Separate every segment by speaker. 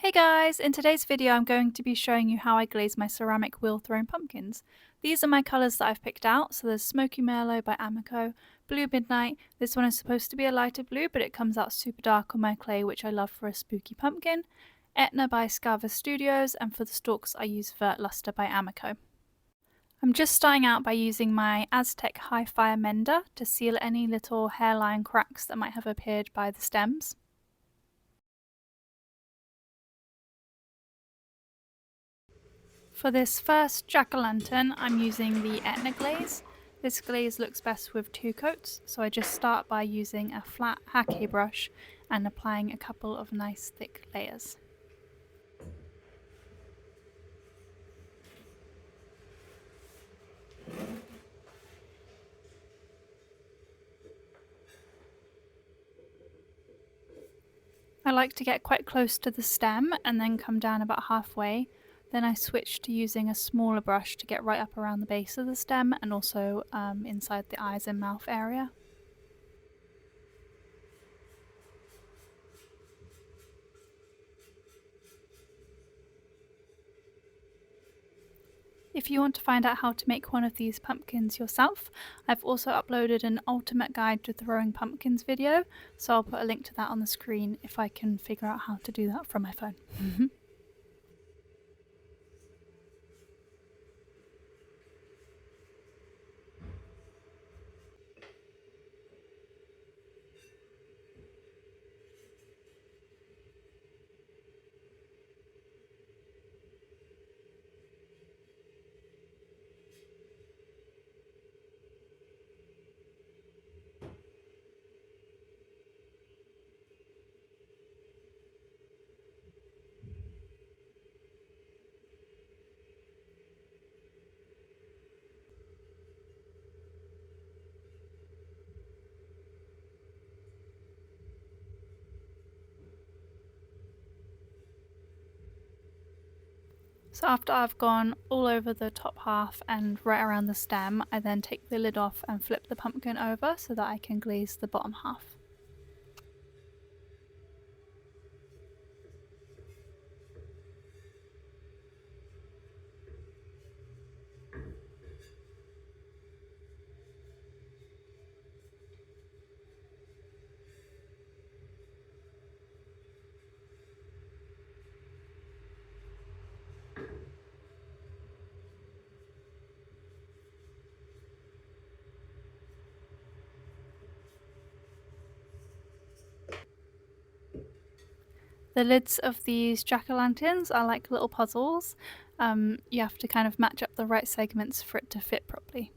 Speaker 1: Hey guys, in today's video I'm going to be showing you how I glaze my ceramic wheel thrown pumpkins. These are my colours that I've picked out, so there's Smoky Merlot by Amico, Blue Midnight, this one is supposed to be a lighter blue but it comes out super dark on my clay which I love for a spooky pumpkin, Etna by Scava Studios, and for the stalks I use Vert Luster by Amico. I'm just starting out by using my Aztec High Fire Mender to seal any little hairline cracks that might have appeared by the stems. For this first jack-o'-lantern, I'm using the Etna glaze. This glaze looks best with two coats, so I just start by using a flat hake brush and applying a couple of nice thick layers. I like to get quite close to the stem and then come down about halfway. Then I switch to using a smaller brush to get right up around the base of the stem and also inside the eyes and mouth area. If you want to find out how to make one of these pumpkins yourself, I've also uploaded an ultimate guide to throwing pumpkins video, so I'll put a link to that on the screen if I can figure out how to do that from my phone. So after I've gone all over the top half and right around the stem, I then take the lid off and flip the pumpkin over so that I can glaze the bottom half. The lids of these jack-o'-lanterns are like little puzzles. You have to kind of match up the right segments for it to fit properly.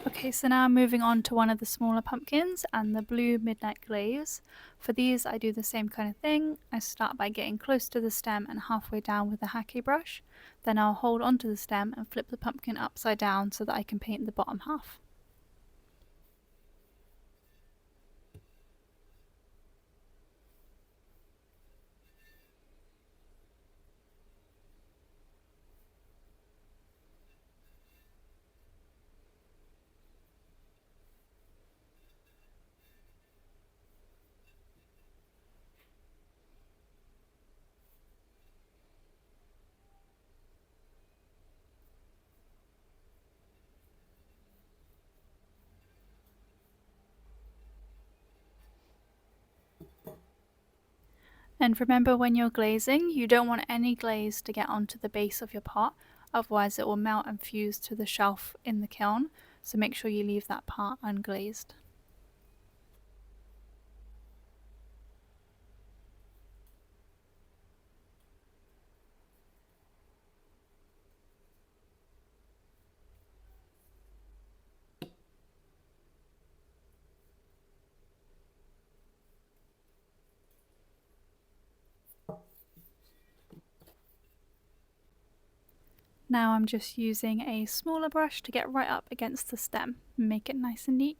Speaker 1: Okay, so now I'm moving on to one of the smaller pumpkins and the Blue Midnight Glaze. For these I do the same kind of thing. I start by getting close to the stem and halfway down with a hake brush. Then I'll hold onto the stem and flip the pumpkin upside down so that I can paint the bottom half. And remember, when you're glazing, you don't want any glaze to get onto the base of your pot, otherwise it will melt and fuse to the shelf in the kiln, so make sure you leave that part unglazed. Now I'm just using a smaller brush to get right up against the stem and make it nice and neat.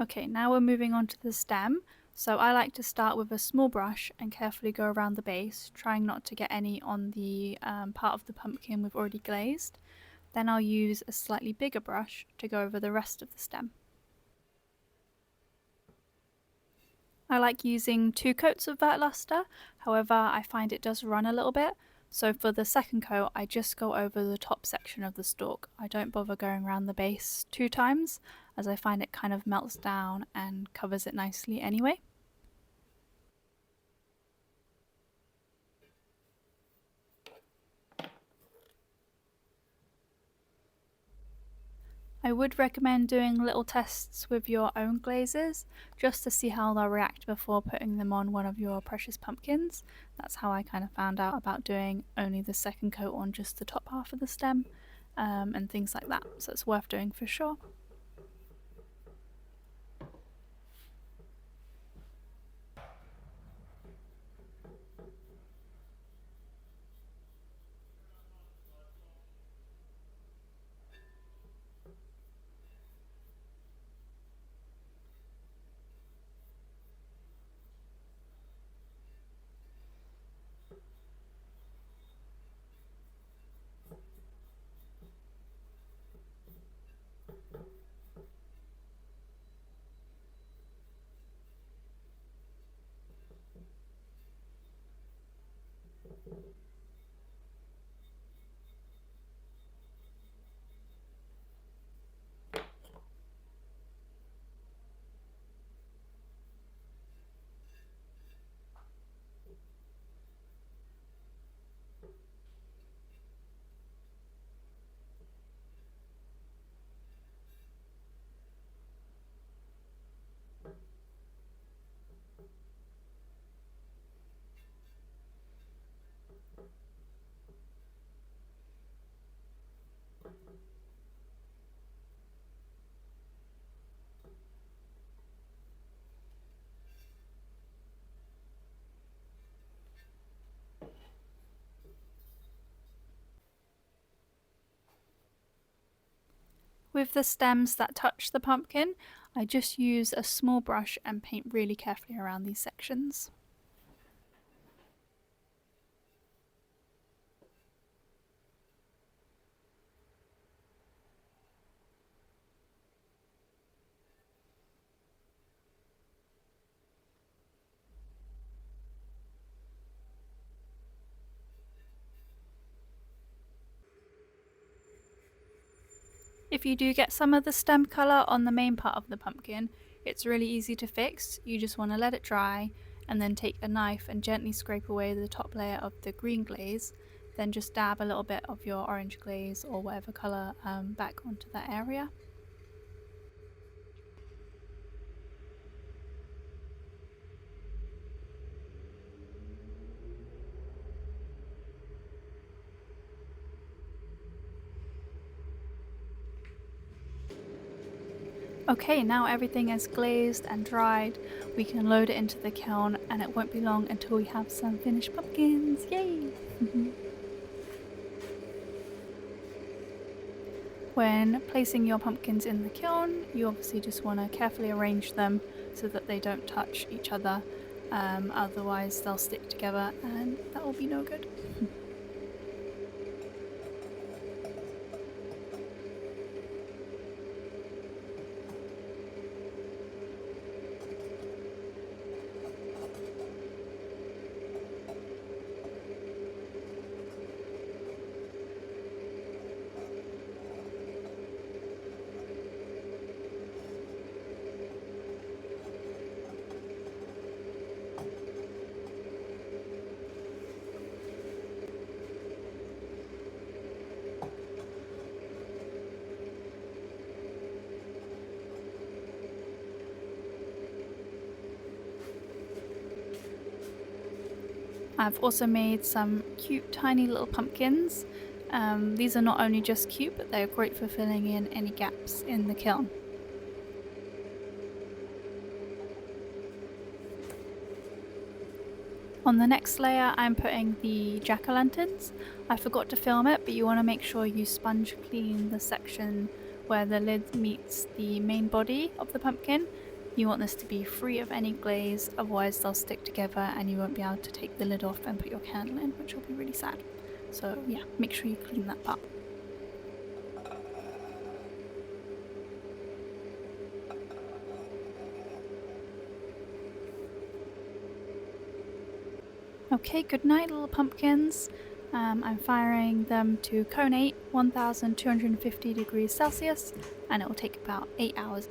Speaker 1: Okay, now we're moving on to the stem. So I like to start with a small brush and carefully go around the base, trying not to get any on the part of the pumpkin we've already glazed. Then I'll use a slightly bigger brush to go over the rest of the stem. I like using 2 coats of Vertluster, however I find it does run a little bit, so for the second coat I just go over the top section of the stalk. I don't bother going around the base 2 times, as I find it kind of melts down and covers it nicely anyway. I would recommend doing little tests with your own glazes just to see how they'll react before putting them on one of your precious pumpkins. That's how I kind of found out about doing only the second coat on just the top half of the stem and things like that, so it's worth doing for sure. With the stems that touch the pumpkin, I just use a small brush and paint really carefully around these sections. If you do get some of the stem colour on the main part of the pumpkin, it's really easy to fix. You just want to let it dry and then take a knife and gently scrape away the top layer of the green glaze, then just dab a little bit of your orange glaze or whatever colour back onto that area. Okay, now everything is glazed and dried, we can load it into the kiln and it won't be long until we have some finished pumpkins, yay! When placing your pumpkins in the kiln, you obviously just want to carefully arrange them so that they don't touch each other, otherwise they'll stick together and that will be no good. I've also made some cute tiny little pumpkins. These are not only just cute, but they're great for filling in any gaps in the kiln. On the next layer I'm putting the jack-o'-lanterns. I forgot to film it, but you want to make sure you sponge clean the section where the lid meets the main body of the pumpkin, You want this to be free of any glaze, otherwise they'll stick together and you won't be able to take the lid off and put your candle in, which will be really sad. So yeah, make sure you clean that part. Okay, good night little pumpkins. I'm firing them to cone 8, 1250 degrees Celsius, and it will take about 8 hours.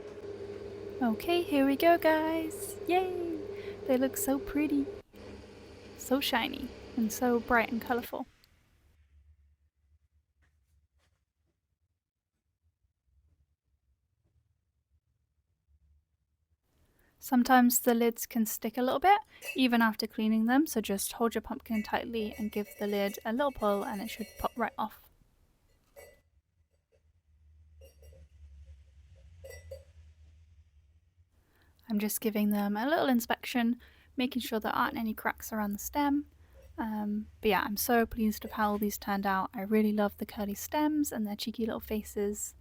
Speaker 1: Okay, here we go guys! Yay! They look so pretty, so shiny, and so bright and colourful. Sometimes the lids can stick a little bit, even after cleaning them, so just hold your pumpkin tightly and give the lid a little pull and it should pop right off. I'm just giving them a little inspection, making sure there aren't any cracks around the stem. But yeah, I'm so pleased with how all these turned out. I really love the curly stems and their cheeky little faces.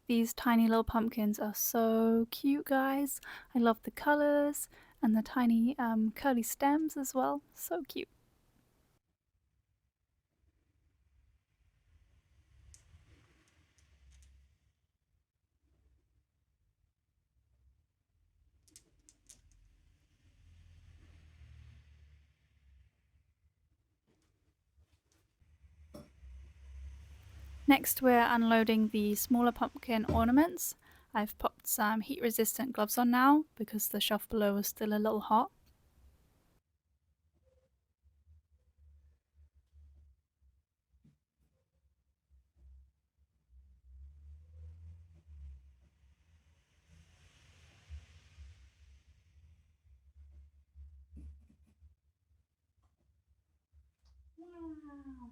Speaker 1: These tiny little pumpkins are so cute, guys. I love the colours and the tiny curly stems as well. So cute. Next we're unloading the smaller pumpkin ornaments. I've popped some heat resistant gloves on now because the shelf below was still a little hot. Wow.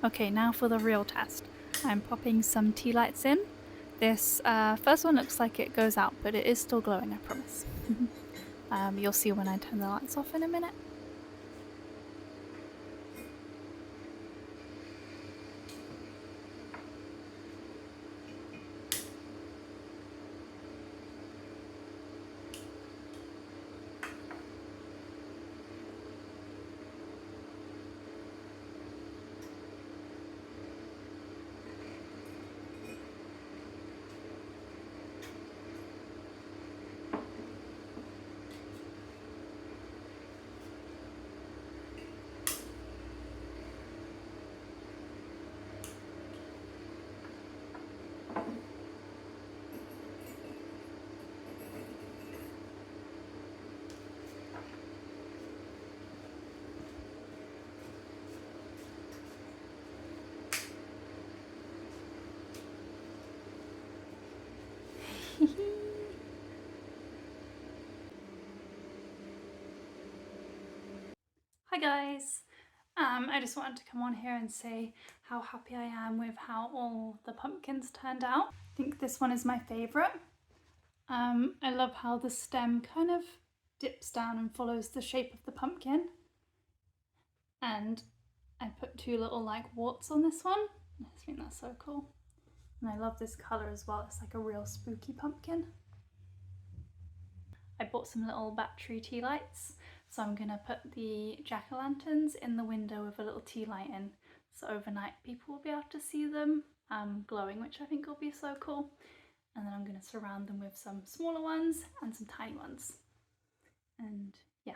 Speaker 1: Okay, now for the real test. I'm popping some tea lights in. This first one looks like it goes out, but it is still glowing, I promise. You'll see when I turn the lights off in a minute. Hi guys! I just wanted to come on here and say how happy I am with how all the pumpkins turned out. I think this one is my favourite. I love how the stem kind of dips down and follows the shape of the pumpkin. And I put two little like warts on this one, I just think that's so cool. And I love this colour as well, it's like a real spooky pumpkin. I bought some little battery tea lights, so I'm going to put the jack-o'-lanterns in the window with a little tea light in, so overnight people will be able to see them glowing, which I think will be so cool. And then I'm going to surround them with some smaller ones and some tiny ones. And yeah,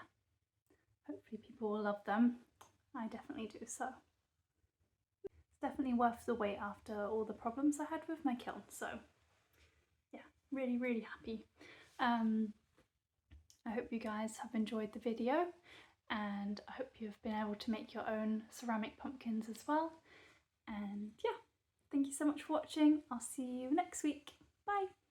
Speaker 1: hopefully people will love them. I definitely do so. It's definitely worth the wait after all the problems I had with my kiln, so yeah, really, really happy. I hope you guys have enjoyed the video, and I hope you've been able to make your own ceramic pumpkins as well. And yeah, thank you so much for watching. I'll see you next week. Bye!